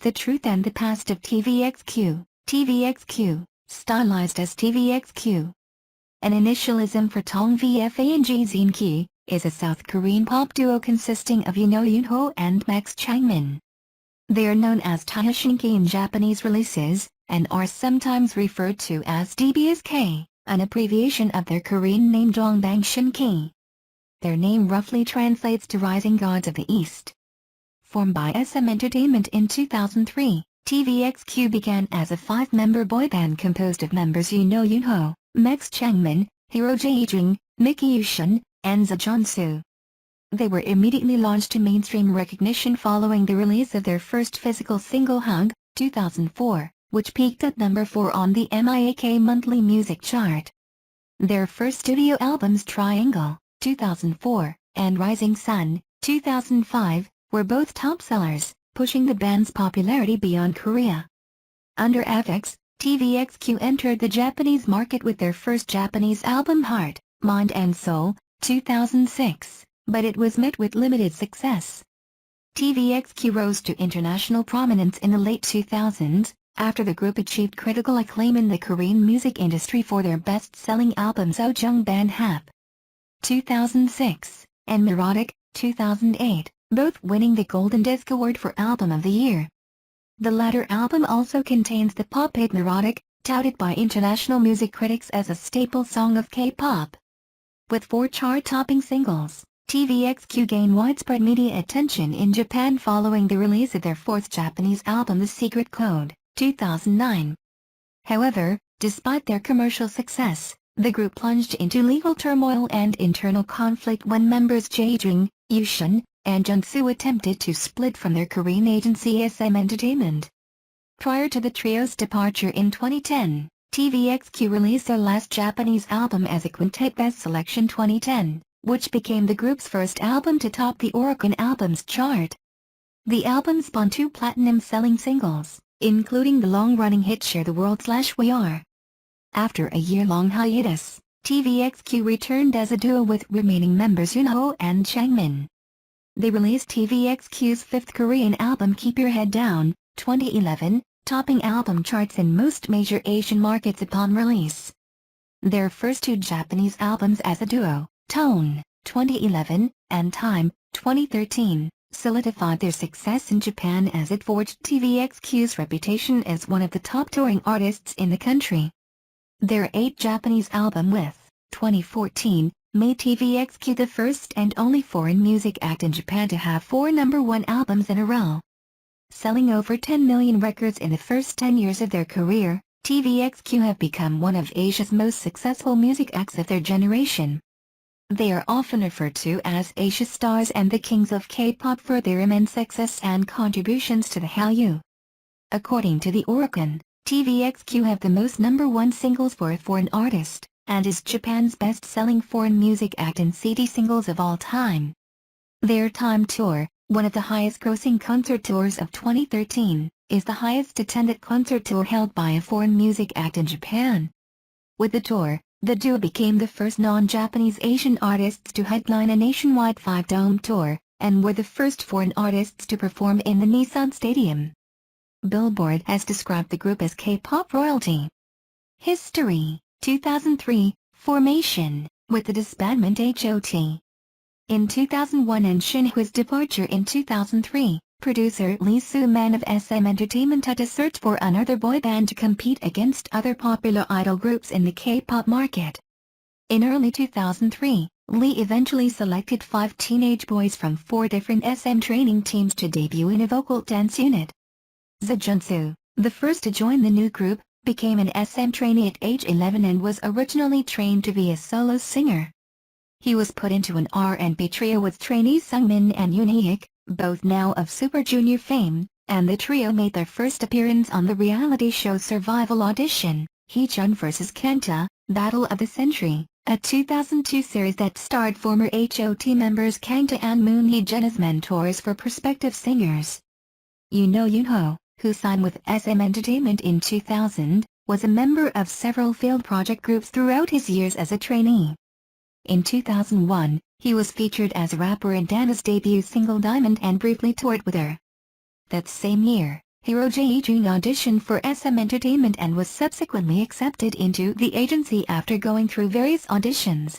The Truth and the Past of TVXQ, TVXQ, stylized as TVXQ. An initialism for Tong Vfang Xien Qi, is a South Korean pop duo consisting of Yunho and Changmin. They are known as Tohoshinki in Japanese releases, and are sometimes referred to as DBSK, an abbreviation of their Korean name Dong Bang Shin Ki. Their name roughly translates to Rising Gods of the East. Formed by SM Entertainment in 2003, TVXQ began as a 5-member boy band composed of members Yunho, Changmin, Hiro Jaejung, Mickey Yushin, and Jeonsu. They were immediately launched to mainstream recognition following the release of their first physical single Hug, 2004, which peaked at number 4 on the MIAK monthly music chart. Their first studio albums Triangle, 2004, and Rising Sun, 2005, were both top sellers, pushing the band's popularity beyond Korea. Under FX, TVXQ entered the Japanese market with their first Japanese album Heart, Mind and Soul, 2006, but it was met with limited success. TVXQ rose to international prominence in the late 2000s, after the group achieved critical acclaim in the Korean music industry for their best-selling albums Ojung Ban Hap, 2006, and Neurotic, 2008, both winning the Golden Disc Award for Album of the Year. The latter album also contains the pop hit Neurotic, touted by international music critics as a staple song of K-pop. With 4 chart-topping singles, TVXQ gained widespread media attention in Japan following the release of their 4th Japanese album The Secret Code, 2009. However, despite their commercial success, the group plunged into legal turmoil and internal conflict when members Jaejung, Yushin, and Jeonsu attempted to split from their Korean agency SM Entertainment. Prior to the trio's departure in 2010, TVXQ released their last Japanese album as a quintet Best Selection 2010, which became the group's first album to top the Oricon Albums chart. The album spawned 2 platinum-selling singles, including the long-running hit Share the World/We Are. After a year-long hiatus, TVXQ returned as a duo with remaining members Yunho and Changmin. They released TVXQ's 5th Korean album Keep Your Head Down, 2011, topping album charts in most major Asian markets upon release. Their first 2 Japanese albums as a duo, Tone, 2011, and Time, 2013, solidified their success in Japan as it forged TVXQ's reputation as one of the top touring artists in the country. Their 8th Japanese album with, 2014, made TVXQ the first and only foreign music act in Japan to have 4 #1 albums in a row. Selling over 10 million records in the first 10 years of their career, TVXQ have become one of Asia's most successful music acts of their generation. They are often referred to as Asia stars and the kings of K-pop for their immense success and contributions to the Hallyu. According to the Oricon, TVXQ have the most #1 singles for a foreign artist, and is Japan's best-selling foreign music act in CD singles of all time. Their Time Tour, one of the highest-grossing concert tours of 2013, is the highest-attended concert tour held by a foreign music act in Japan. With the tour, the duo became the first non-Japanese Asian artists to headline a nationwide 5-dome tour, and were the first foreign artists to perform in the Nissan Stadium. Billboard has described the group as K-pop royalty. History: 2003, formation, with the disbandment HOT. In 2001 and Shinhwa's departure in 2003, producer Lee Soo-man of SM Entertainment had to search for another boy band to compete against other popular idol groups in the K-pop market. In early 2003, Lee eventually selected 5 teenage boys from 4 different SM training teams to debut in a vocal dance unit. Jeonsu, the first to join the new group, became an SM trainee at age 11 and was originally trained to be a solo singer. He was put into an R&B trio with trainees Changmin and Yunho, both now of Super Junior fame, and the trio made their first appearance on the reality show Survival Audition, Heechun vs. Kenta, Battle of the Century, a 2002 series that starred former HOT members Kangta and Moon Hee-jun as mentors for prospective singers. Yunho, who signed with SM Entertainment in 2000, was a member of several field project groups throughout his years as a trainee. In 2001, he was featured as a rapper in Dana's debut single Diamond and briefly toured with her. That same year, Hero Jae-jung auditioned for SM Entertainment and was subsequently accepted into the agency after going through various auditions.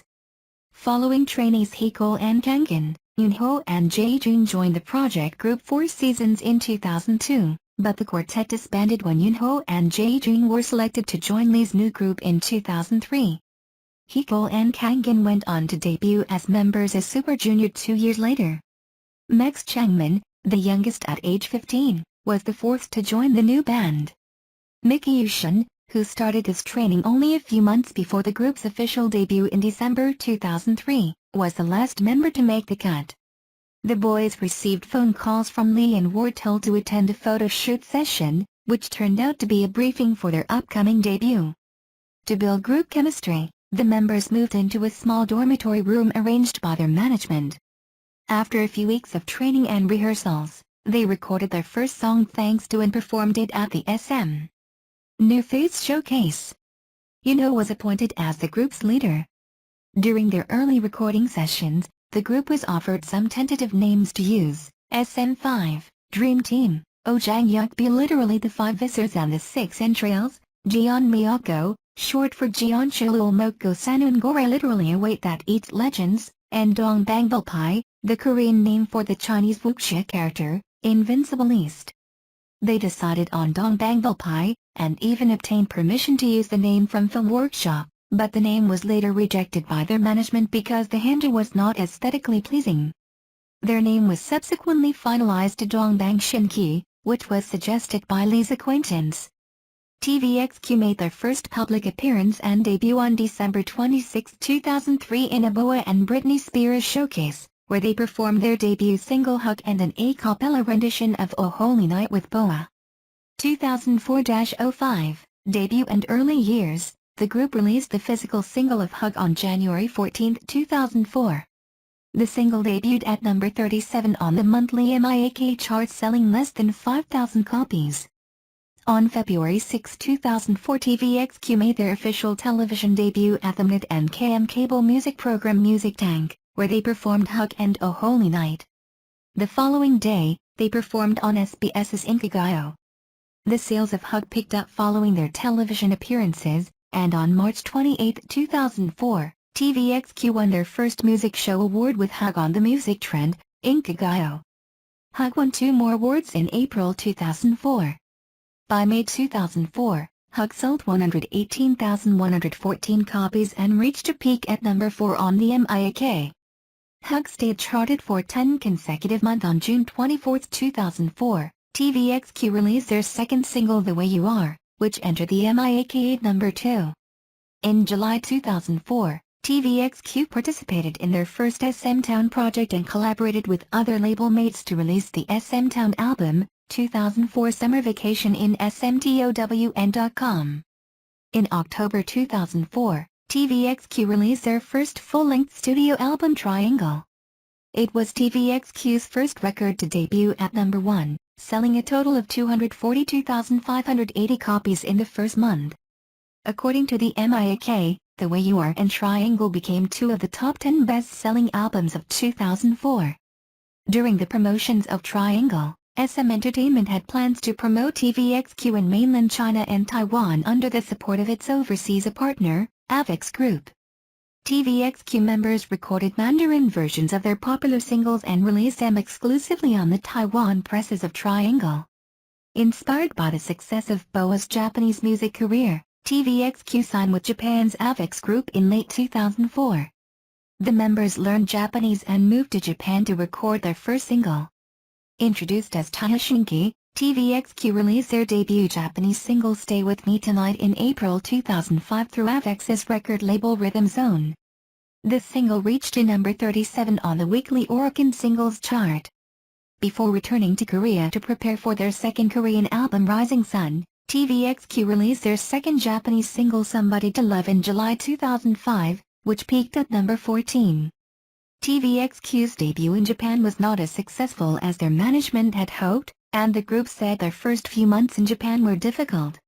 Following trainees Hiko and Kangin, Yunho and Jae-jung joined the project group 4 seasons in 2002, but the quartet disbanded when Yunho and Jae-jung were selected to join Lee's new group in 2003. Hiko and Kangin went on to debut as members as Super Junior 2 years later. Max Changmin, the youngest at age 15, was the fourth to join the new band. Mickey Yushin, who started his training only a few months before the group's official debut in December 2003, was the last member to make the cut. The boys received phone calls from Lee and were told to attend a photo shoot session, which turned out to be a briefing for their upcoming debut. To build group chemistry, the members moved into a small dormitory room arranged by their management. After a few weeks of training and rehearsals, they recorded their first song Thanks to and performed it at the SM New Face Showcase. Yunho was appointed as the group's leader. During their early recording sessions, the group was offered some tentative names to use: SM5, Dream Team, Ojang Yukbi, literally the 5 Visors and the 6 Entrails, Jeon Miyako, short for Jeon Shilul Moko Sanun Gore, literally Await That Eats Legends, and Dong Bang Pai, the Korean name for the Chinese wuxia character, Invincible East. They decided on Dong Bang Pai, and even obtained permission to use the name from Film Workshop, but the name was later rejected by their management because the Hanja was not aesthetically pleasing. Their name was subsequently finalized to Dong Bang Shin Ki, which was suggested by Lee's acquaintance. TVXQ made their first public appearance and debut on December 26, 2003 in a Boa and Britney Spears showcase, where they performed their debut single Hug and an a cappella rendition of Oh Holy Night with Boa. 2004-05, debut and early years, the group released the physical single of Hug on January 14, 2004. The single debuted at number 37 on the monthly MIAK chart, selling less than 5,000 copies. On February 6, 2004, TVXQ made their official television debut at the MNET and KM cable music program Music Tank, where they performed Hug and Oh Holy Night. The following day, they performed on SBS's Inkigayo. The sales of Hug picked up following their television appearances, and on March 28, 2004, TVXQ won their first music show award with Hug on the music trend, Inkigayo. Hug won 2 more awards in April 2004. By May 2004, Hug sold 118,114 copies and reached a peak at number 4 on the MIAK. Hug stayed charted for 10 consecutive months. On June 24, 2004, TVXQ released their second single The Way You Are, which entered the MIAK at number 2. In July 2004, TVXQ participated in their first SM Town project and collaborated with other label mates to release the SM Town album, 2004 Summer Vacation in smtown.com. In October 2004, TVXQ released their first full-length studio album Triangle. It was TVXQ's first record to debut at number 1, selling a total of 242,580 copies in the first month. According to the MIAK, The Way You Are and Triangle became 2 of the top 10 best-selling albums of 2004. During the promotions of Triangle, SM Entertainment had plans to promote TVXQ in mainland China and Taiwan under the support of its overseas partner, Avex Group. TVXQ members recorded Mandarin versions of their popular singles and released them exclusively on the Taiwan presses of Triangle. Inspired by the success of Boa's Japanese music career, TVXQ signed with Japan's Avex Group in late 2004. The members learned Japanese and moved to Japan to record their first single. Introduced as Tohoshinki, TVXQ released their debut Japanese single Stay With Me Tonight in April 2005 through Avex's record label Rhythm Zone. The single reached a number 37 on the weekly Oricon Singles chart. Before returning to Korea to prepare for their second Korean album Rising Sun, TVXQ released their second Japanese single Somebody to Love in July 2005, which peaked at number 14. TVXQ's debut in Japan was not as successful as their management had hoped, and the group said their first few months in Japan were difficult.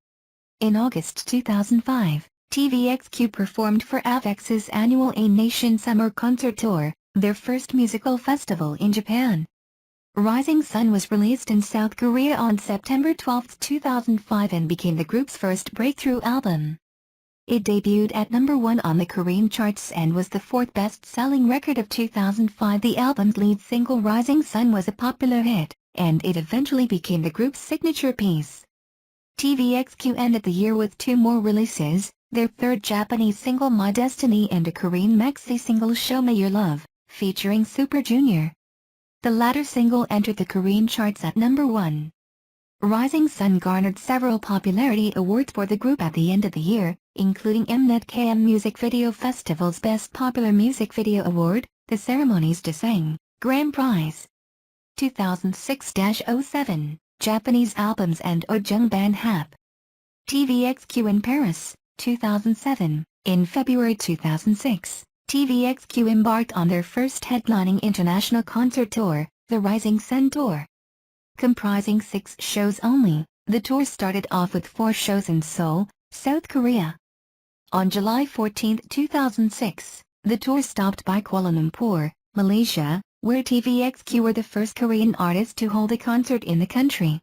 In August 2005, TVXQ performed for Avex's annual A Nation Summer Concert Tour, their first musical festival in Japan. Rising Sun was released in South Korea on September 12, 2005 and became the group's first breakthrough album. It debuted at number 1 on the Korean charts and was the 4th best-selling record of 2005. The album's lead single Rising Sun was a popular hit, and it eventually became the group's signature piece. TVXQ ended the year with 2 more releases, their 3rd Japanese single My Destiny and a Korean maxi single Show Me Your Love, featuring Super Junior. The latter single entered the Korean charts at number 1. Rising Sun garnered several popularity awards for the group at the end of the year, including Mnet KM Music Video Festival's Best Popular Music Video Award, the ceremony's Daesang Grand Prize 2006-07, Japanese Albums and Ojung Ban Hap. TVXQ in Paris, 2007. In February 2006, TVXQ embarked on their first headlining international concert tour, the Rising Sun Tour. Comprising 6 shows only, the tour started off with 4 shows in Seoul, South Korea. On July 14, 2006, the tour stopped by Kuala Lumpur, Malaysia, where TVXQ were the first Korean artists to hold a concert in the country.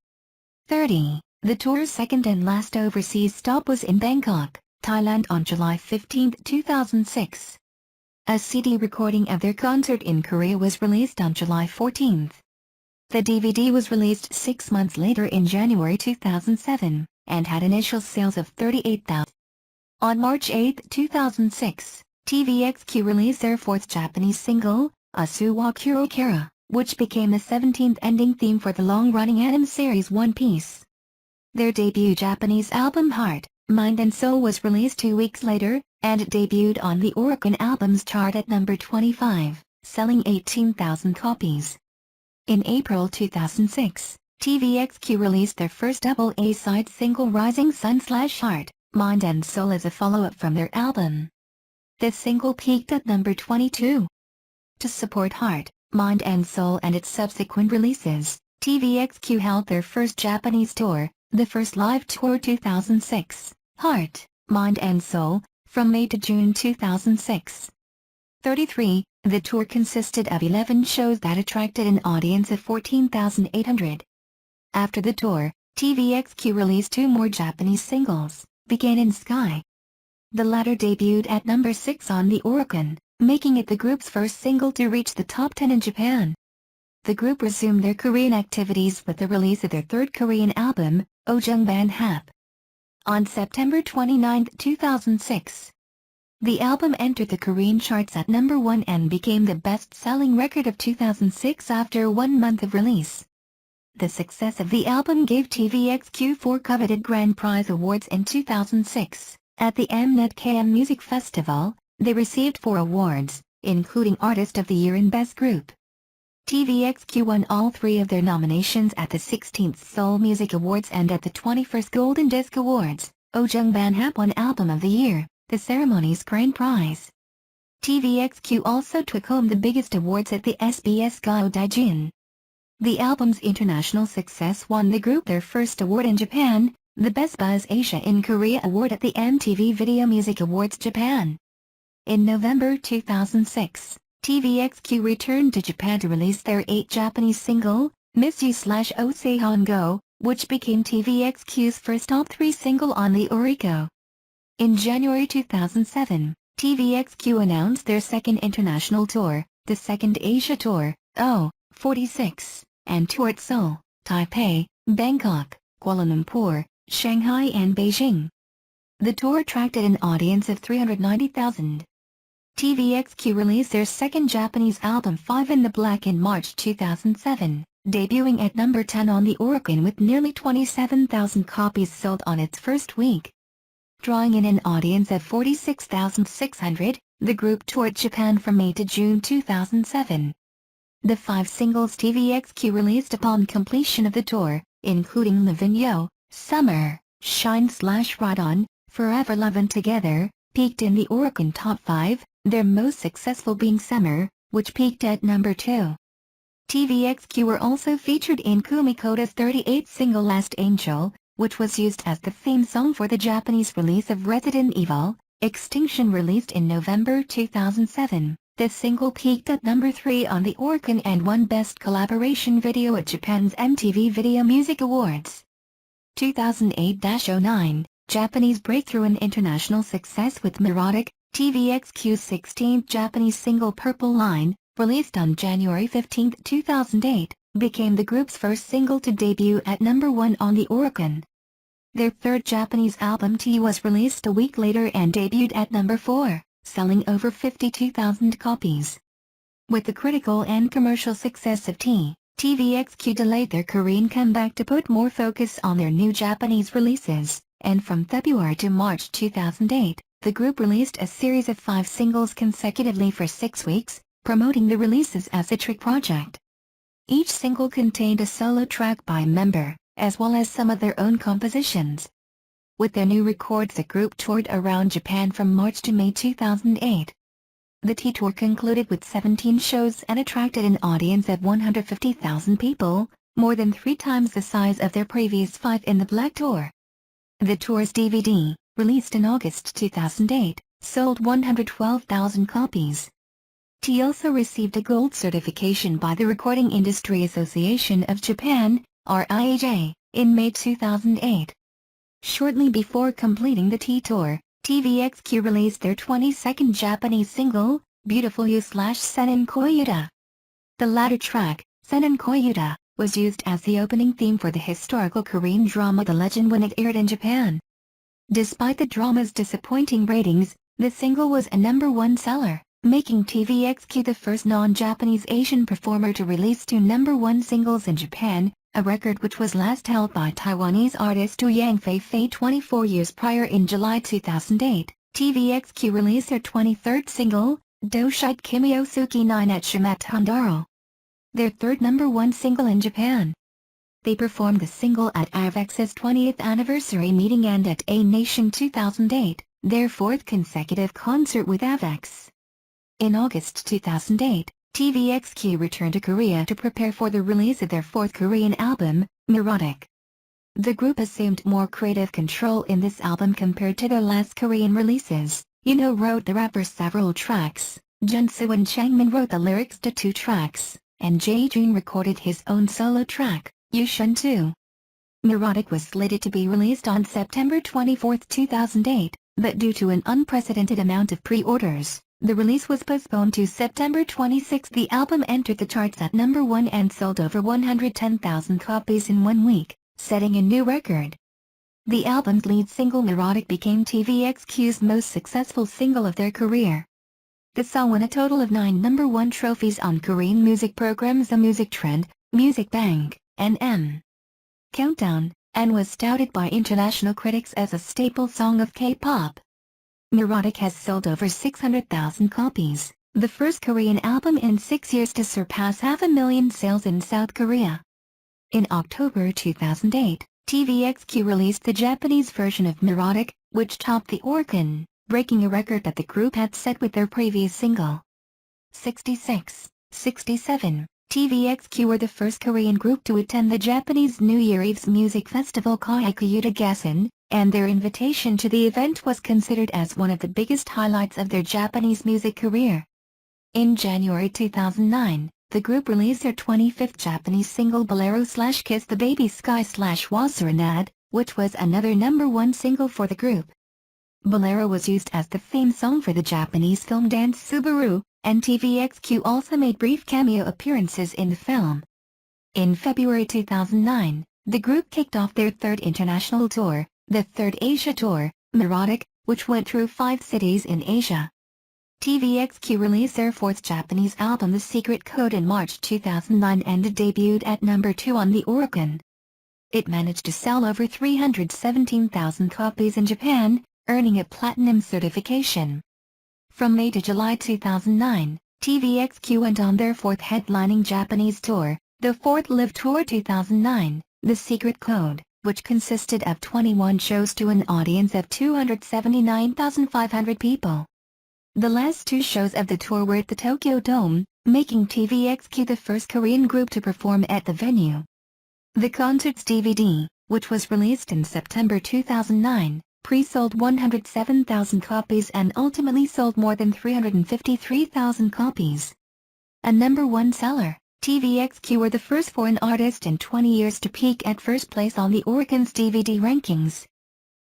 The tour's second and last overseas stop was in Bangkok, Thailand on July 15, 2006. A CD recording of their concert in Korea was released on July 14. The DVD was released 6 months later in January 2007, and had initial sales of 38,000. On March 8, 2006, TVXQ released their 4th Japanese single, Asuwa Kurokara, which became the 17th ending theme for the long-running anime series One Piece. Their debut Japanese album Heart, Mind and Soul was released 2 weeks later, and it debuted on the Oricon Albums chart at number 25, selling 18,000 copies. In April 2006, TVXQ released their first double A-side single Rising Sun/Heart, Mind and Soul as a follow-up from their album. The single peaked at number 22. To support Heart, Mind and Soul and its subsequent releases, TVXQ held their first Japanese tour, the first live tour 2006, Heart, Mind and Soul, from May to June 2006. The tour consisted of 11 shows that attracted an audience of 14,800. After the tour, TVXQ released 2 more Japanese singles, Begin and Sky. The latter debuted at number 6 on the Oricon, making it the group's first single to reach the top 10 in Japan. The group resumed their Korean activities with the release of their 3rd Korean album, Ojung Ban Hap. On September 29, 2006, the album entered the Korean charts at number 1 and became the best-selling record of 2006 after 1 month of release. The success of the album gave TVXQ 4 coveted Grand Prize awards in 2006. At the Mnet KM Music Festival, they received 4 awards, including Artist of the Year and Best Group. TVXQ won all 3 of their nominations at the 16th Seoul Music Awards and at the 21st Golden Disc Awards. Ojung Ban Hap won Album of the Year, the ceremony's grand prize. TVXQ also took home the biggest awards at the DBSK Daijin. The album's international success won the group their first award in Japan, the Best Buzz Asia in Korea Award at the MTV Video Music Awards Japan. In November 2006, TVXQ returned to Japan to release their 8th Japanese single, Miss You/Osehongo, which became TVXQ's first top 3 single on the Oricon. In January 2007, TVXQ announced their 2nd international tour, the 2nd Asia Tour, 46, and toured Seoul, Taipei, Bangkok, Kuala Lumpur, Shanghai and Beijing. The tour attracted an audience of 390,000. TVXQ released their 2nd Japanese album 5 in the Black in March 2007, debuting at number 10 on the Oricon with nearly 27,000 copies sold on its first week. Drawing in an audience of 46,600, the group toured Japan from May to June 2007. The 5 singles TVXQ released upon completion of the tour, including Live in Yo, Summer, Shine/Ride On, Forever Lovin' Together, peaked in the Oricon Top 5, their most successful being Summer, which peaked at number 2. TVXQ were also featured in Kumikota's 38th single Last Angel, which was used as the theme song for the Japanese release of Resident Evil, Extinction released in November 2007. The single peaked at number 3 on the Oricon and won Best Collaboration Video at Japan's MTV Video Music Awards. 2008-09, Japanese breakthrough and international success with Melodic, TVXQ's 16th Japanese single Purple Line, released on January 15, 2008, became the group's first single to debut at number 1 on the Oricon. Their third Japanese album T was released a week later and debuted at number 4, selling over 52,000 copies. With the critical and commercial success of T, TVXQ delayed their Korean comeback to put more focus on their new Japanese releases, and from February to March 2008, the group released a series of 5 singles consecutively for 6 weeks, promoting the releases as a trick project. Each single contained a solo track by a member, as well as some of their own compositions. With their new records, the group toured around Japan from March to May 2008. The T tour concluded with 17 shows and attracted an audience of 150,000 people, more than 3 times the size of their previous 5 in the Black Tour. The tour's DVD, released in August 2008, sold 112,000 copies. T also received a gold certification by the Recording Industry Association of Japan, RIAJ, in May 2008. Shortly before completing the T tour, TVXQ released their 22nd Japanese single, Beautiful You/Sennen Koyuta. The latter track, Sennen Koyuta, was used as the opening theme for the historical Korean drama The Legend when it aired in Japan. Despite the drama's disappointing ratings, the single was a number 1 seller, making TVXQ the first non-Japanese Asian performer to release 2 number 1 singles in Japan, a record which was last held by Taiwanese artist Yang Fei 24 years prior. In July 2008, TVXQ released their 23rd single, Doshite Kimio Suki 9 at Shimatondaro, their third number 1 single in Japan. They performed the single at AVEX's 20th anniversary meeting and at A Nation 2008, their 4th consecutive concert with AVEX. In August 2008, TVXQ returned to Korea to prepare for the release of their 4th Korean album, Melodic. The group assumed more creative control in this album compared to their last Korean releases. Yunho wrote the rapper's several tracks, Junsu and Changmin wrote the lyrics to 2 tracks, and Jae-jun recorded his own solo track, Yushun 2. Melodic was slated to be released on September 24, 2008, but due to an unprecedented amount of pre-orders, the release was postponed to September 26. The album entered the charts at number 1 and sold over 110,000 copies in 1 week, setting a new record. The album's lead single Melodic became TVXQ's most successful single of their career. The song won a total of 9 number 1 trophies on Korean music programs The Music Trend, Music Bank, and M Countdown, and was touted by international critics as a staple song of K-pop. Melodic has sold over 600,000 copies, the first Korean album in 6 years to surpass 500,000 sales in South Korea. In October 2008, TVXQ released the Japanese version of Melodic, which topped the Oricon, breaking a record that the group had set with their previous single. 67. TVXQ were the first Korean group to attend the Japanese New Year Eve's music festival Kaikuyuta Gassen, and their invitation to the event was considered as one of the biggest highlights of their Japanese music career. In January 2009, the group released their 25th Japanese single Bolero/Kiss the Baby Sky/Wa Serenade, which was another number 1 single for the group. Bolero was used as the theme song for the Japanese film Dance Subaru, and TVXQ also made brief cameo appearances in the film. In February 2009, the group kicked off their 3rd international tour, the 3rd Asia Tour, Melodic, which went through 5 cities in Asia. TVXQ released their 4th Japanese album The Secret Code in March 2009 and debuted at number 2 on the Oricon. It managed to sell over 317,000 copies in Japan, earning a platinum certification. From May to July 2009, TVXQ went on their 4th headlining Japanese tour, the 4th Live Tour 2009, The Secret Code, which consisted of 21 shows to an audience of 279,500 people. The last 2 shows of the tour were at the Tokyo Dome, making TVXQ the first Korean group to perform at the venue. The concert's DVD, which was released in September 2009, pre-sold 107,000 copies and ultimately sold more than 353,000 copies. A #1 seller, TVXQ were the first foreign artist in 20 years to peak at first place on the Oricon's DVD rankings.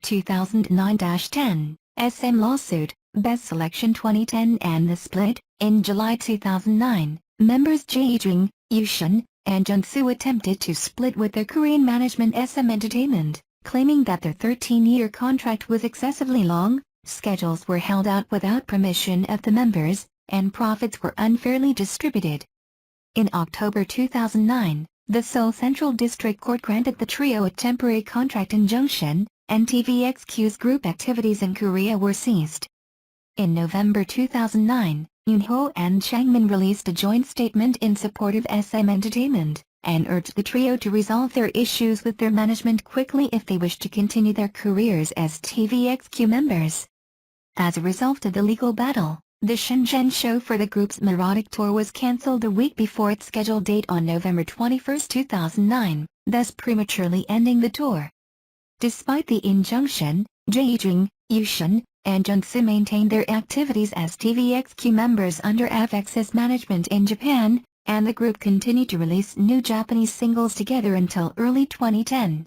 2009-10, SM lawsuit, Best Selection 2010 and The Split. In July 2009, members Jae-jung, Yoo-shun, and Jung-soo attempted to split with their Korean management SM Entertainment, claiming that their 13-year contract was excessively long, schedules were held out without permission of the members, and profits were unfairly distributed. In October 2009, the Seoul Central District Court granted the trio a temporary contract injunction, and TVXQ's group activities in Korea were ceased. In November 2009, Yunho and Changmin released a joint statement in support of SM Entertainment, and urged the trio to resolve their issues with their management quickly if they wish to continue their careers as TVXQ members. As a result of the legal battle, the Shenzhen show for the group's Melodic Tour was cancelled a week before its scheduled date on November 21, 2009, thus prematurely ending the tour. Despite the injunction, Jae-jung, Yoo-shun, and Jung-soo maintained their activities as TVXQ members under AVEX's management in Japan, and the group continued to release new Japanese singles together until early 2010.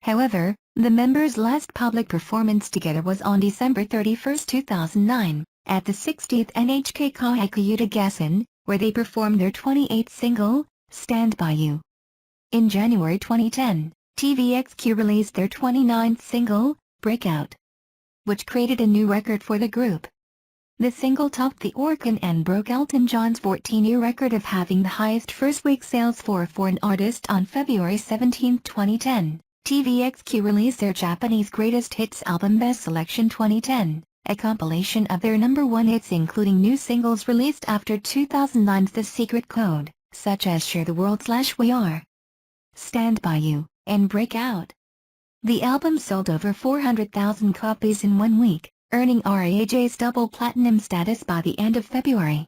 However, the members' last public performance together was on December 31, 2009, at the 60th NHK Kahaku Gassen, where they performed their 28th single, Stand By You. In January 2010, TVXQ released their 29th single, Breakout, which created a new record for the group. The single topped the Oricon and broke Elton John's 14-year record of having the highest first-week sales for a foreign artist on February 17, 2010. TVXQ released their Japanese Greatest Hits album Best Selection 2010, a compilation of their #1 hits including new singles released after 2009's The Secret Code, such as Share the World / We Are, Stand By You, and Breakout. The album sold over 400,000 copies in 1 week, earning RAJ's double platinum status by the end of February.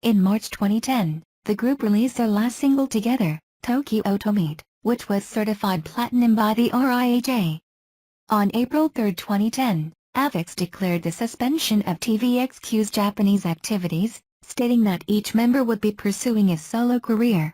In March 2010, the group released their last single together, Tokyo Otomite, which was certified platinum by the RIAJ. On April 3, 2010, AVEX declared the suspension of TVXQ's Japanese activities, stating that each member would be pursuing a solo career.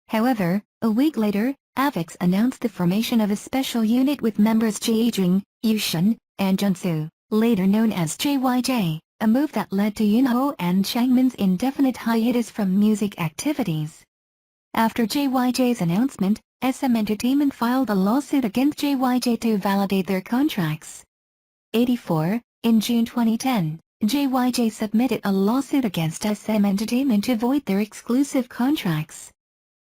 However, a week later, AVEX announced the formation of a special unit with members Jae-jung, Yoo-shun, and Jung-soo, later known as JYJ, a move that led to Yunho and Changmin's indefinite hiatus from music activities. After JYJ's announcement, SM Entertainment filed a lawsuit against JYJ to validate their contracts. 84. In June 2010, JYJ submitted a lawsuit against SM Entertainment to void their exclusive contracts.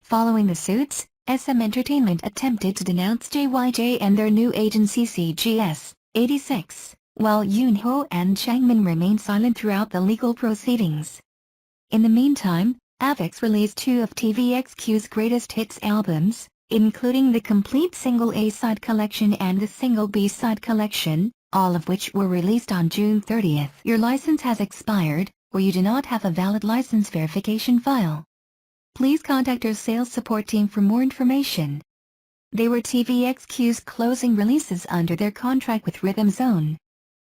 Following the suits, SM Entertainment attempted to denounce JYJ and their new agency CGS 86, while Yunho and Changmin remained silent throughout the legal proceedings. In the meantime, AVEX released 2 of TVXQ's greatest hits albums, including the complete single A-side collection and the single B-side collection, all of which were released on June 30. Your license has expired, or you do not have a valid license verification file. Please contact our sales support team for more information. They were TVXQ's closing releases under their contract with Rhythm Zone.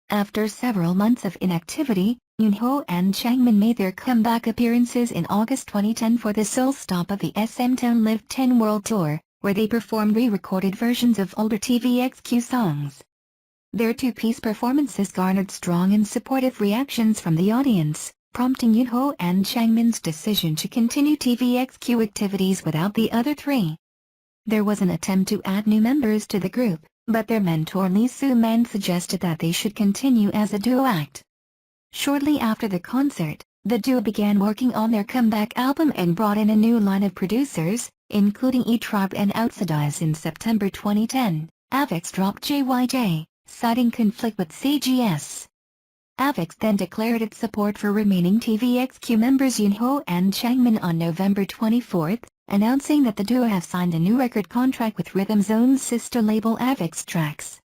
After several months of inactivity, Yunho and Changmin made their comeback appearances in August 2010 for the sole stop of the SM Town Live 10 World Tour, where they performed re-recorded versions of older TVXQ songs. Their two-piece performances garnered strong and supportive reactions from the audience, prompting Yunho and Changmin's decision to continue TVXQ activities without the other 3. There was an attempt to add new members to the group, but their mentor Lee Soo-man suggested that they should continue as a duo act. Shortly after the concert, the duo began working on their comeback album and brought in a new line of producers, including E-Tribe and Outsidize. In September 2010, AVEX dropped JYJ, citing conflict with CGS. AVEX then declared its support for remaining TVXQ members Yunho and Changmin on November 24, announcing that the duo have signed a new record contract with Rhythm Zone's sister label AVEX Tracks.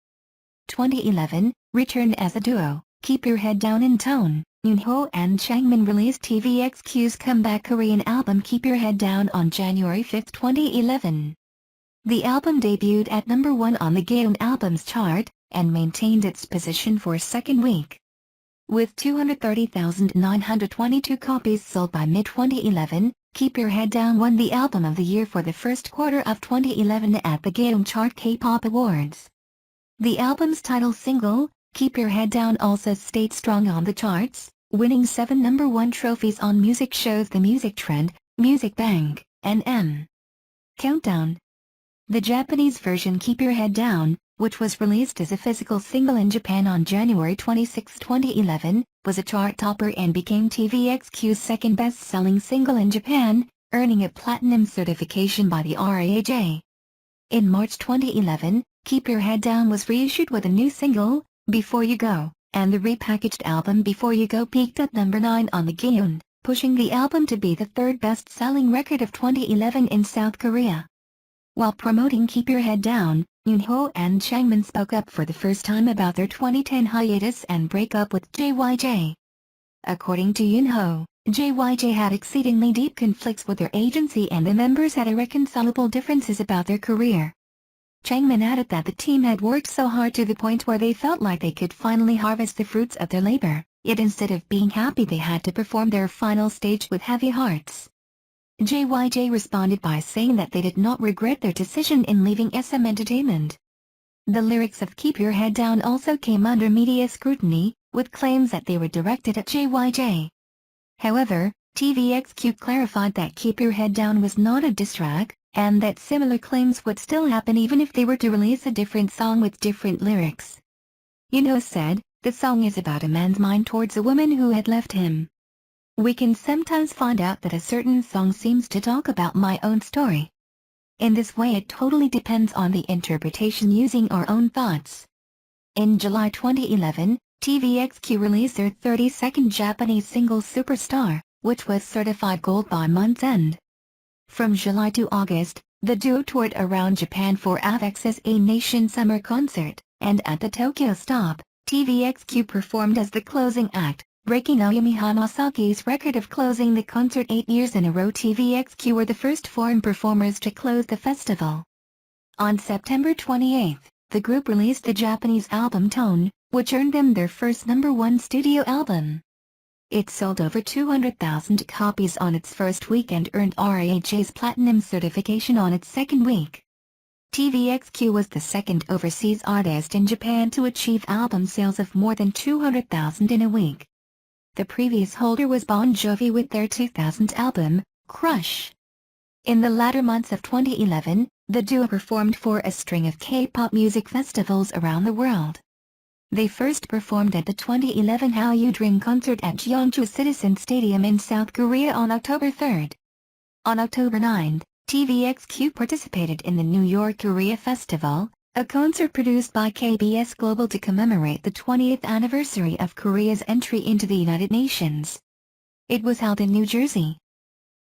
2011, Return as a duo, Keep Your Head Down in Tone. Yunho and Changmin released TVXQ's comeback Korean album Keep Your Head Down on January 5, 2011. The album debuted at #1 on the Gaon Albums chart, and maintained its position for a second week. With 230,922 copies sold by mid-2011, Keep Your Head Down won the Album of the Year for the first quarter of 2011 at the Gaon Chart K-Pop Awards. The album's title single, Keep Your Head Down, also stayed strong on the charts, winning 7 #1 trophies on music shows The Music Trend, Music Bank, and M! Countdown. The Japanese version Keep Your Head Down, which was released as a physical single in Japan on January 26, 2011, was a chart topper and became TVXQ's second best-selling single in Japan, earning a platinum certification by the RAJ. In March 2011, Keep Your Head Down was reissued with a new single, Before You Go, and the repackaged album Before You Go peaked at number 9 on the Gaon, pushing the album to be the third best-selling record of 2011 in South Korea. While promoting Keep Your Head Down, Yunho and Changmin spoke up for the first time about their 2010 hiatus and breakup with JYJ. According to Yunho, JYJ had exceedingly deep conflicts with their agency and the members had irreconcilable differences about their career. Changmin added that the team had worked so hard to the point where they felt like they could finally harvest the fruits of their labor, yet instead of being happy they had to perform their final stage with heavy hearts. JYJ responded by saying that they did not regret their decision in leaving SM Entertainment. The lyrics of Keep Your Head Down also came under media scrutiny, with claims that they were directed at JYJ. However, TVXQ clarified that Keep Your Head Down was not a diss track, and that similar claims would still happen even if they were to release a different song with different lyrics. Yunho said, "The song is about a man's mind towards a woman who had left him. We can sometimes find out that a certain song seems to talk about my own story. In this way it totally depends on the interpretation using our own thoughts." In July 2011, TVXQ released their 32nd Japanese single Superstar, which was certified gold by month's end. From July to August, the duo toured around Japan for AVEX's A Nation Summer Concert, and at the Tokyo stop, TVXQ performed as the closing act, breaking Ayumi Hamasaki's record of closing the concert 8 years in a row. TVXQ were the first foreign performers to close the festival. On September 28, the group released the Japanese album Tone, which earned them their first #1 studio album. It sold over 200,000 copies on its first week and earned RAJ's platinum certification on its second week. TVXQ was the second overseas artist in Japan to achieve album sales of more than 200,000 in a week. The previous holder was Bon Jovi with their 2000 album, Crush. In the latter months of 2011, the duo performed for a string of K-pop music festivals around the world. They first performed at the 2011 How You Dream concert at Jeonju Citizen Stadium in South Korea on October 3. On October 9, TVXQ participated in the New York Korea Festival, a concert produced by KBS Global to commemorate the 20th anniversary of Korea's entry into the United Nations. It was held in New Jersey.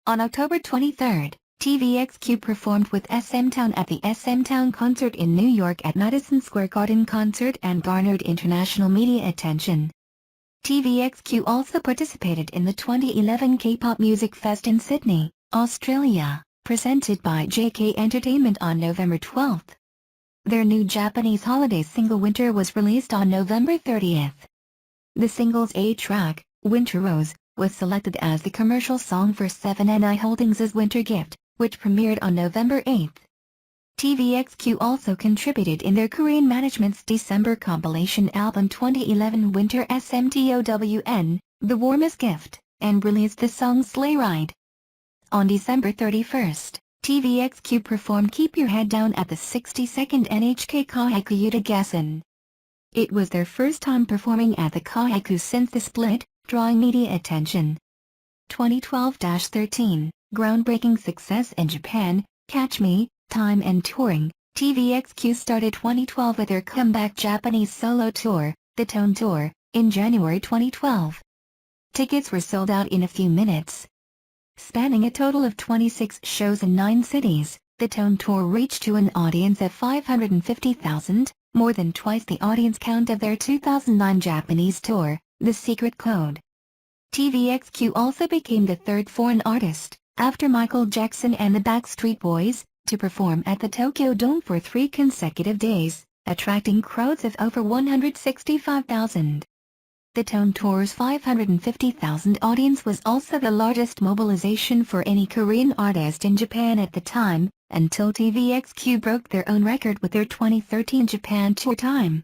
On October 23, TVXQ performed with SM Town at the SM Town concert in New York at Madison Square Garden concert and garnered international media attention. TVXQ also participated in the 2011 K-pop Music Fest in Sydney, Australia, presented by JK Entertainment on November 12. Their new Japanese holiday single Winter was released on November 30. The single's A-track, Winter Rose, was selected as the commercial song for 7NI Holdings' Winter Gift, which premiered on November 8. TVXQ also contributed in their Korean management's December compilation album 2011 Winter SMTOWN, The Warmest Gift, and released the song Sleigh Ride. On December 31, TVXQ performed Keep Your Head Down at the 62nd NHK Kaihaiku Yutagassen. It was their first time performing at the Kaihaiku since the split, drawing media attention. 2012-13, groundbreaking success in Japan, Catch Me, Time and Touring. TVXQ started 2012 with their comeback Japanese solo tour, the Tone Tour, in January 2012. Tickets were sold out in a few minutes. Spanning a total of 26 shows in 9 cities, the Tone Tour reached to an audience of 550,000, more than twice the audience count of their 2009 Japanese tour, The Secret Code. TVXQ also became the third foreign artist, after Michael Jackson and the Backstreet Boys, to perform at the Tokyo Dome for 3 consecutive days, attracting crowds of over 165,000. The Tone Tour's 550,000 audience was also the largest mobilization for any Korean artist in Japan at the time, until TVXQ broke their own record with their 2013 Japan tour time.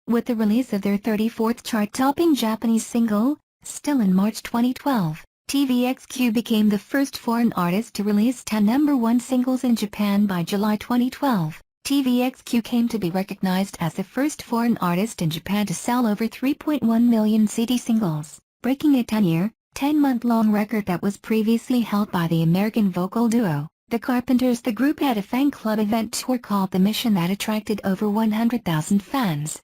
With the release of their 34th chart-topping Japanese single, Still in March 2012, TVXQ became the first foreign artist to release 10 #1 singles in Japan by July 2012. TVXQ came to be recognized as the first foreign artist in Japan to sell over 3.1 million CD singles, breaking a 10-month-long record that was previously held by the American vocal duo, The Carpenters. The group had a fan club event tour called The Mission that attracted over 100,000 fans.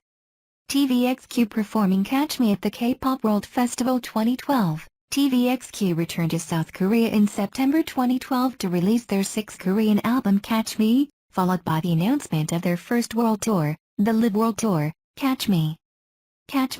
TVXQ performing Catch Me at the K-Pop World Festival 2012. TVXQ returned to South Korea in September 2012 to release their sixth Korean album Catch Me, followed by the announcement of their first world tour, the Live World Tour. Catch Me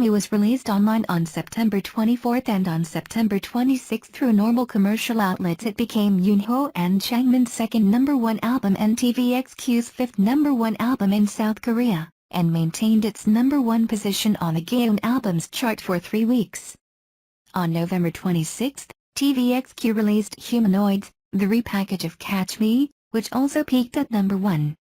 was released online on September 24 and on September 26 through normal commercial outlets. It became Yunho and Changmin's second #1 album and TVXQ's fifth #1 album in South Korea, and maintained its #1 position on the Gaon Albums chart for 3 weeks. On November 26, TVXQ released Humanoids, the repackage of Catch Me, which also peaked at #1.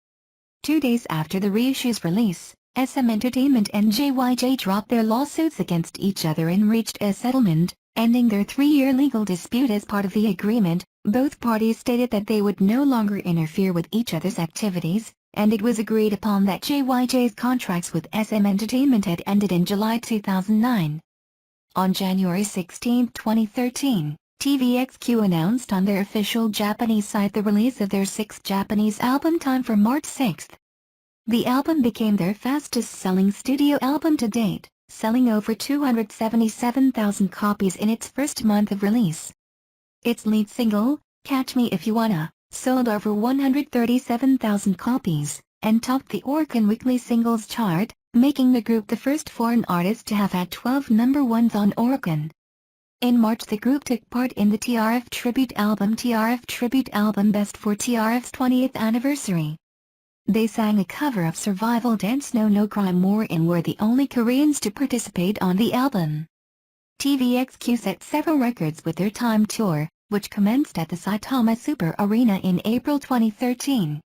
2 days after the reissue's release, SM Entertainment and JYJ dropped their lawsuits against each other and reached a settlement, ending their 3-year legal dispute. As part of the agreement, both parties stated that they would no longer interfere with each other's activities, and it was agreed upon that JYJ's contracts with SM Entertainment had ended in July 2009. On January 16, 2013, TVXQ announced on their official Japanese site the release of their sixth Japanese album Time for March 6. The album became their fastest-selling studio album to date, selling over 277,000 copies in its first month of release. Its lead single, Catch Me If You Wanna, sold over 137,000 copies, and topped the Oricon Weekly Singles Chart, making the group the first foreign artist to have had 12 #1s on Oricon. In March the group took part in the TRF Tribute Album Best for TRF's 20th anniversary. They sang a cover of Survival Dance No No Cry More and were the only Koreans to participate on the album. TVXQ set several records with their Time tour, which commenced at the Saitama Super Arena in April 2013.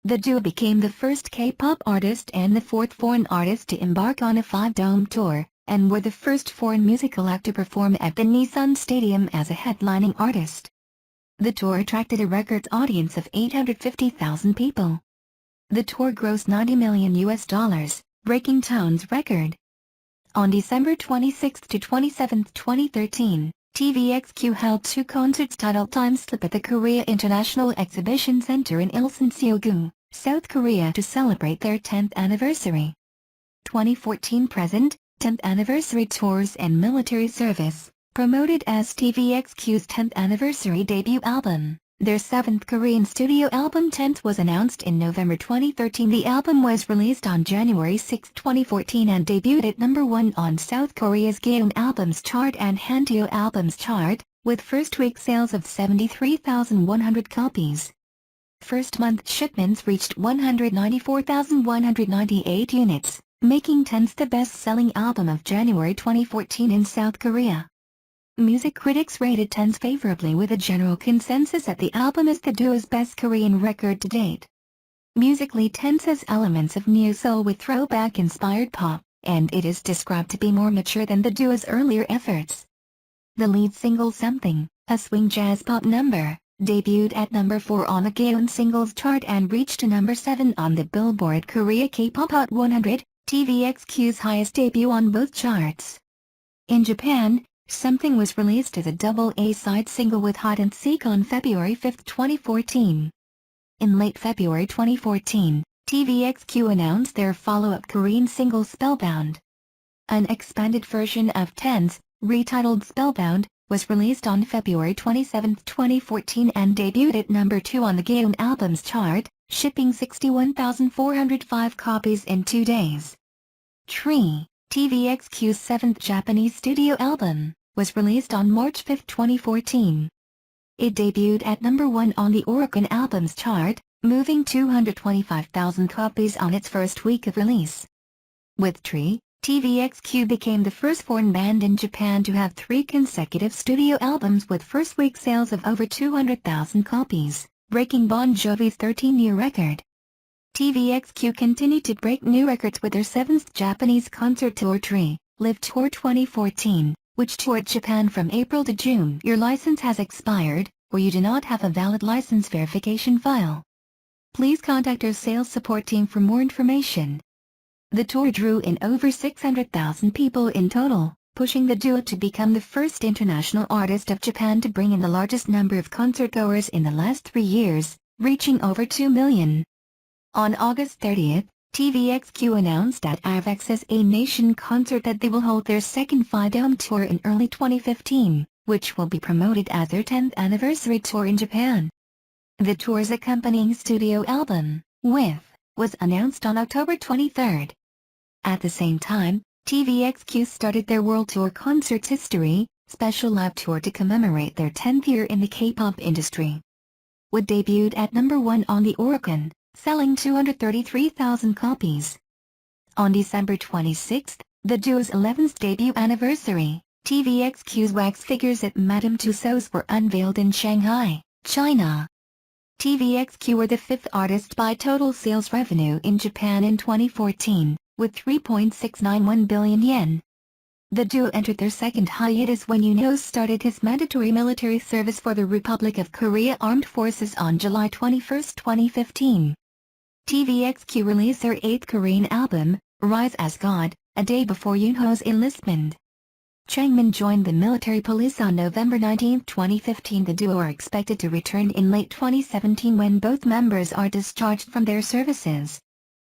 The duo became the first K-pop artist and the fourth foreign artist to embark on a 5-dome tour, and were the first foreign musical act to perform at the Nissan Stadium as a headlining artist. The tour attracted a record audience of 850,000 people. The tour grossed $90 million, breaking Tone's record. On December 26 to 27, 2013, TVXQ held 2 concerts titled Time Slip at the Korea International Exhibition Center in Ilsan, Seogu, South Korea to celebrate their 10th anniversary. 2014-present, 10th anniversary tours and military service, promoted as TVXQ's 10th anniversary debut album. Their 7th Korean studio album 10th was announced in November 2013. The album was released on January 6, 2014 and debuted at #1 on South Korea's Gaon Albums Chart and Hanteo Albums Chart, with first-week sales of 73,100 copies. First-month shipments reached 194,198 units, making 10th the best-selling album of January 2014 in South Korea. Music critics rated 10th favorably, with a general consensus that the album is the duo's best Korean record to date. Musically, 10th has elements of neo soul with throwback-inspired pop, and it is described to be more mature than the duo's earlier efforts. The lead single Something, a swing jazz pop number, debuted at #4 on the Gaon Singles Chart and reached to #7 on the Billboard Korea K-Pop Hot 100, TVXQ's highest debut on both charts. In Japan, Something was released as a double A-side single with Hide and Seek on February 5, 2014. In late February 2014, TVXQ announced their follow-up Korean single Spellbound. An expanded version of 10's, retitled Spellbound, was released on February 27, 2014 and debuted at #2 on the Gaon Albums Chart, shipping 61,405 copies in 2 days. Tree, TVXQ's 7th Japanese studio album, was released on March 5, 2014. It debuted at #1 on the Oricon Albums Chart, moving 225,000 copies on its first week of release. With Tree, TVXQ became the first foreign band in Japan to have 3 consecutive studio albums with first-week sales of over 200,000 copies, breaking Bon Jovi's 13-year record. TVXQ continued to break new records with their 7th Japanese concert tour Tree, Live Tour 2014, which toured Japan from April to June. Your license has expired, or you do not have a valid license verification file. Please contact our sales support team for more information. The tour drew in over 600,000 people in total, pushing the duo to become the first international artist of Japan to bring in the largest number of concertgoers in the last 3 years, reaching over 2 million. On August 30th, TVXQ announced at Avex's A Nation concert that they will hold their second 5-dome tour in early 2015, which will be promoted as their 10th anniversary tour in Japan. The tour's accompanying studio album, With, was announced on October 23rd. At the same time, TVXQ started their World Tour Concerts History special live tour to commemorate their 10th year in the K-pop industry. Wood debuted at number 1 on the Oricon, selling 233,000 copies. On December 26, the duo's 11th debut anniversary, TVXQ's wax figures at Madame Tussauds were unveiled in Shanghai, China. TVXQ were the 5th artist by total sales revenue in Japan in 2014, with 3.691 billion yen. The duo entered their second hiatus when Yunho started his mandatory military service for the Republic of Korea Armed Forces on July 21, 2015. TVXQ released their 8th Korean album, Rise as God, a day before Yunho's enlistment. Changmin joined the military police on November 19, 2015. The duo are expected to return in late 2017 when both members are discharged from their services.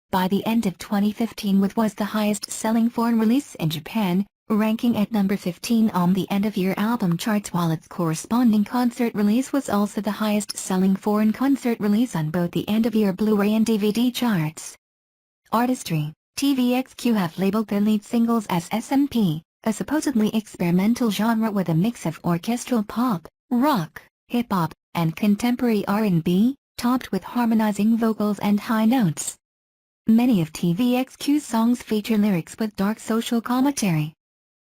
By the end of 2015, With was the highest-selling foreign release in Japan, ranking at number 15 on the end-of-year album charts, while its corresponding concert release was also the highest-selling foreign concert release on both the end-of-year Blu-ray and DVD charts. Artistry: TVXQ have labeled their lead singles as SMP, a supposedly experimental genre with a mix of orchestral pop, rock, hip-hop, and contemporary R&B, topped with harmonizing vocals and high notes. Many of TVXQ's songs feature lyrics with dark social commentary.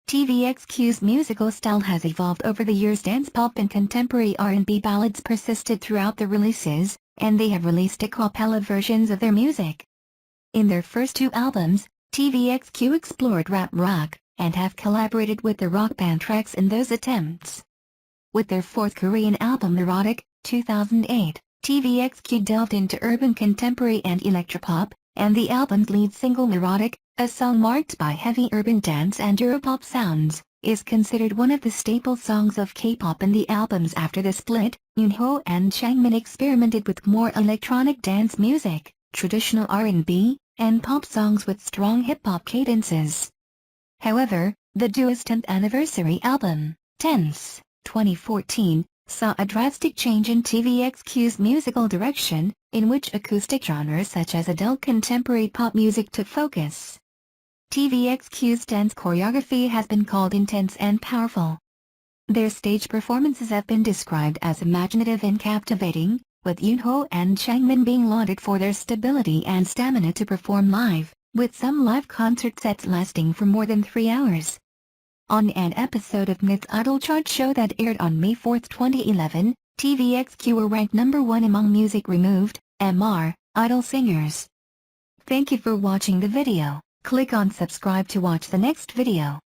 TVXQ's musical style has evolved over the years. Dance pop and contemporary R&B ballads persisted throughout the releases, and they have released a cappella versions of their music. In their first 2 albums, TVXQ explored rap rock, and have collaborated with the rock band tracks in those attempts. With their 4th Korean album Erotic, 2008, TVXQ delved into urban contemporary and electropop, and the album's lead single Erotic, a song marked by heavy urban dance and Europop sounds, is considered one of the staple songs of K-pop. In the albums after the split, Yunho and Changmin experimented with more electronic dance music, traditional R&B, and pop songs with strong hip-hop cadences. However, the duo's 10th anniversary album, Tense, 2014, saw a drastic change in TVXQ's musical direction, in which acoustic genres such as adult contemporary pop music took focus. TVXQ's dance choreography has been called intense and powerful. Their stage performances have been described as imaginative and captivating, with Yunho and Changmin being lauded for their stability and stamina to perform live, with some live concert sets lasting for more than 3 hours. On an episode of Myth's Idol Chart show that aired on May 4, 2011, TVXQ were ranked number 1 among Music Removed, MR, idol singers. Thank you for watching the video. Click on subscribe to watch the next video.